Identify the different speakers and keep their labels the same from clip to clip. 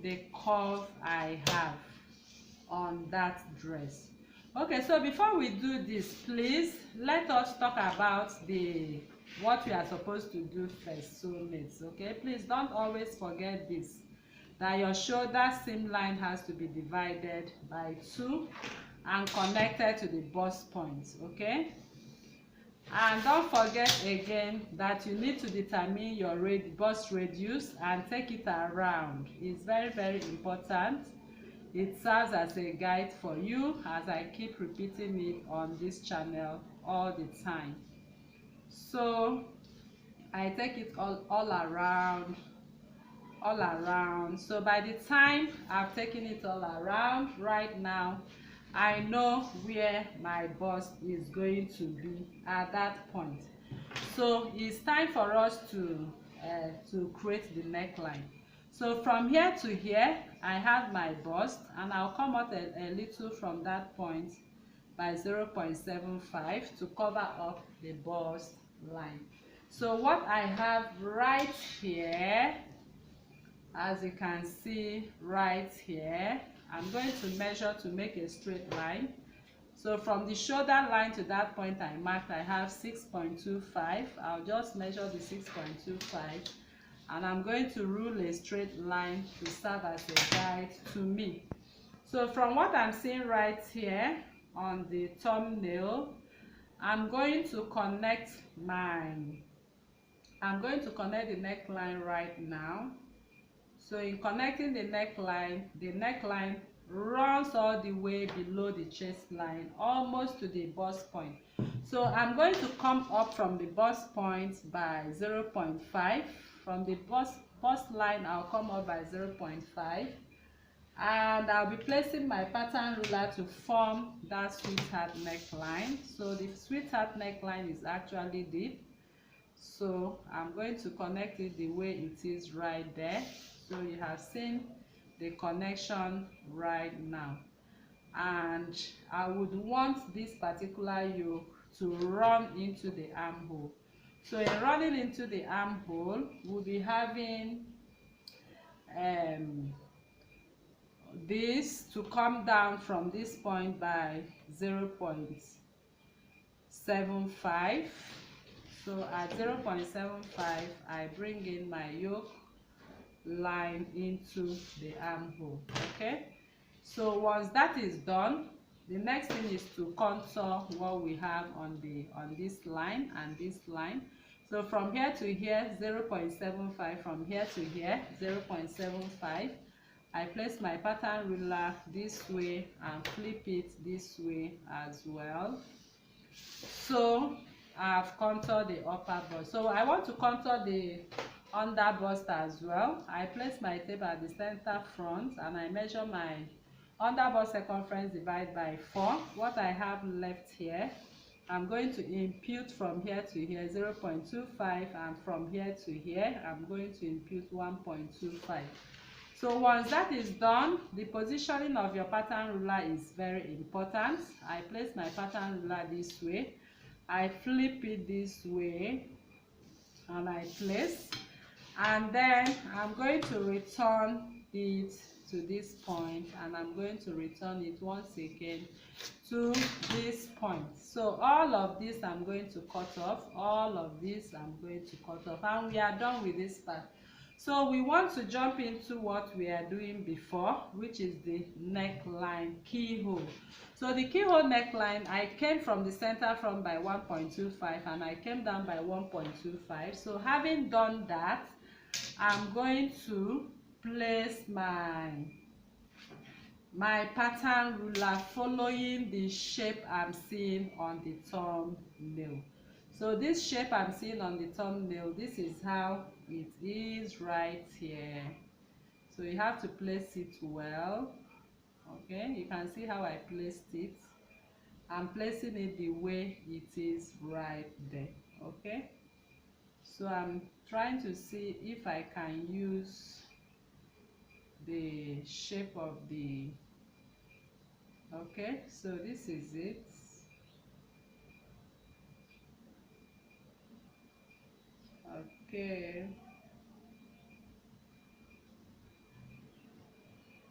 Speaker 1: the curve I have on that dress. Okay, so before we do this, please let us talk about what we are supposed to do first, soulmates. Okay, please don't always forget this, that your shoulder seam line has to be divided by 2 and connected to the bust point. Okay, and don't forget again that you need to determine your bust radius and take it around. It's very, very important. It serves as a guide for you, as I keep repeating it on this channel all the time. So I take it all around. So by the time I've taken it all around, right now I know where my bust is going to be at that point. So it's time for us to create the neckline. So from here to here I have my bust, and I'll come out a little from that point by 0.75 to cover up the bust line. So what I have right here, as you can see right here, I'm going to measure to make a straight line. So from the shoulder line to that point I marked, I have 6.25. I'll just measure the 6.25, and I'm going to rule a straight line to serve as a guide to me. So from what I'm seeing right here on the thumbnail, I'm going to connect the neckline right now. So in connecting the neckline runs all the way below the chest line, almost to the bust point. So I'm going to come up from the bust point by 0.5. From the bust line I'll come up by 0.5, and I'll be placing my pattern ruler to form that sweetheart neckline. So the sweetheart neckline is actually deep, so I'm going to connect it the way it is right there. So you have seen the connection right now, and I would want this particular yoke to run into the armhole. So in running into the armhole, we'll be having this to come down from this point by 0.75. So at 0.75 I bring in my yoke line into the armhole. Okay, so once that is done, the next thing is to contour what we have on this line and this line. So from here to here 0.75, from here to here 0.75. I place my pattern ruler this way and flip it this way as well. So I've contoured the upper bust. So I want to contour the under bust as well. I place my tape at the center front and I measure my under bust circumference divided by 4. What I have left here, I'm going to impute from here to here 0.25, and from here to here I'm going to impute 1.25. So once that is done, the positioning of your pattern ruler is very important. I place my pattern ruler this way, I flip it this way, and I place, and then I'm going to return it to this point, and I'm going to return it once again to this point. So all of this I'm going to cut off, all of this I'm going to cut off, and we are done with this part. So we want to jump into what we are doing before, which is the neckline keyhole. So the keyhole neckline, I came from the center front by 1.25 and I came down by 1.25. So having done that, I'm going to place my pattern ruler following the shape I'm seeing on the thumbnail. So this shape I'm seeing on the thumbnail, this is how it is right here. So you have to place it well. Okay, you can see how I placed it. I'm placing it the way it is right there. Okay, so I'm trying to see if I can use the shape of the, okay, so this is it. Okay,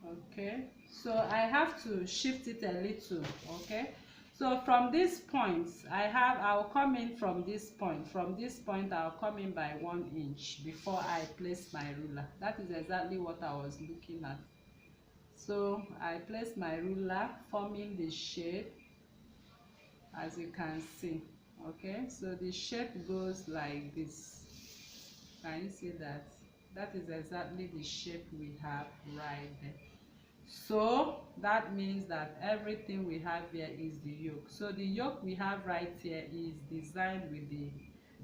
Speaker 1: Okay, so I have to shift it a little. Okay, so from this point I'll come in from this point. From this point I'll come in by 1 inch before I place my ruler. That is exactly what I was looking at. So I place my ruler, forming the shape, as you can see. Okay, so the shape goes like this. Can you see that? That is exactly the shape we have right there. So that means that everything we have here is the yoke. So the yoke we have right here is designed with the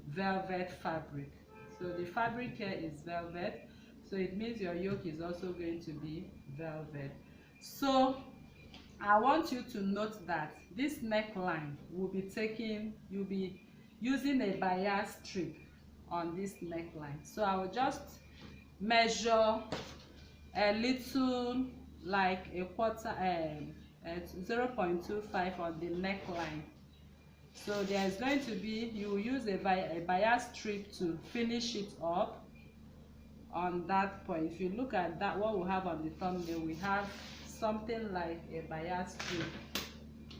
Speaker 1: velvet fabric. So the fabric here is velvet, so it means your yoke is also going to be velvet. So I want you to note that this neckline will be you'll be using a bias strip on this neckline. So I will just measure a little, like a quarter, 0.25 on the neckline. So there is going to be, you will use a bias strip to finish it up on that point. If you look at that, what we have on the thumbnail, we have something like a bias strip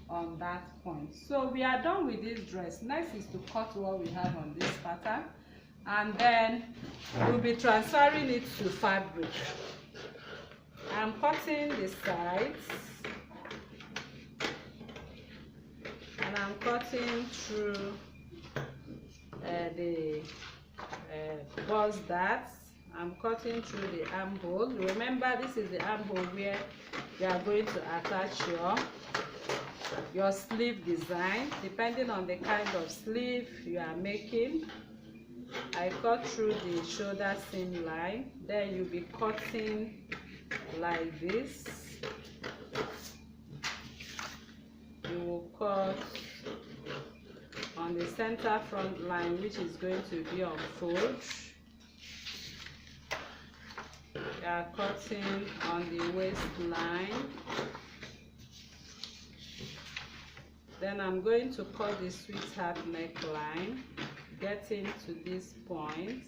Speaker 1: on that point. So we are done with this dress. Next is to cut what we have on this pattern, and then we'll be transferring it to fabric. I'm cutting the sides and I'm cutting through the bust darts. I'm cutting through the armhole. Remember, this is the armhole where you are going to attach your sleeve design, depending on the kind of sleeve you are making. I cut through the shoulder seam line, then you'll be cutting like this. You will cut on the center front line, which is going to be on fold. You are cutting on the waistline. Then I'm going to cut the sweetheart neckline, getting to this point.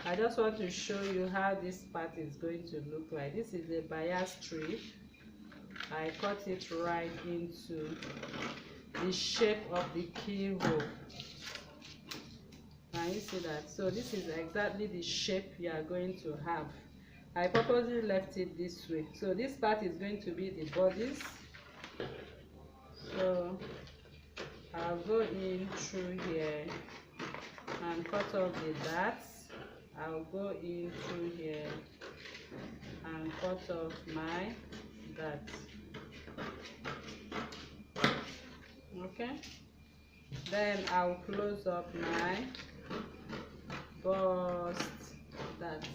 Speaker 1: I just want to show you how this part is going to look like. This is a bias strip. I cut it right into the shape of the keyhole. Can you see that? So this is exactly the shape you are going to have. I purposely left it this way. So this part is going to be the bodice. So I'll go in through here and cut off the darts. I'll go in through here and cut off my darts. Okay, then I'll close up my bust darts.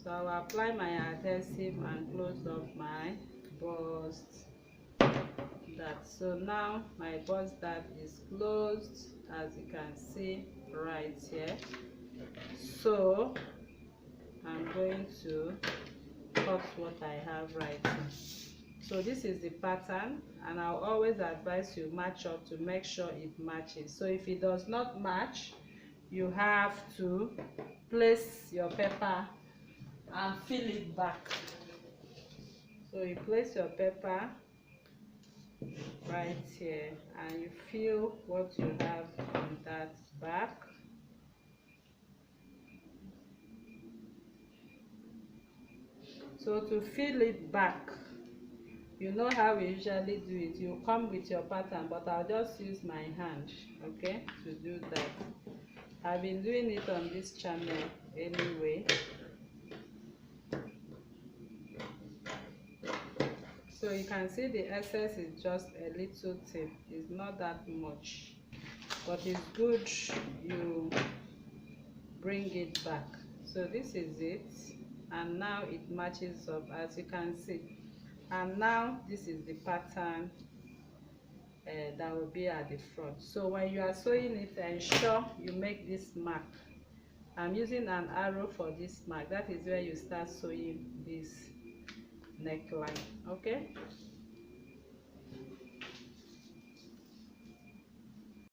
Speaker 1: So I'll apply my adhesive and close up my bust dart. So now my bust dart is closed, as you can see right here. So I'm going to cut what I have right here. So this is the pattern, and I'll always advise you match up to make sure it matches. So if it does not match, you have to place your paper and fill it back. So you place your paper right here and you feel what you have on that back. So to fill it back, you know how we usually do it. You come with your pattern, but I'll just use my hand, okay, to do that. I've been doing it on this channel anyway. So you can see the excess is just a little tip. It's not that much, but it's good you bring it back. So this is it, and now it matches up, as you can see. And now this is the pattern that will be at the front. So when you are sewing it, ensure you make this mark. I'm using an arrow for this mark. That is where you start sewing this neckline. Okay,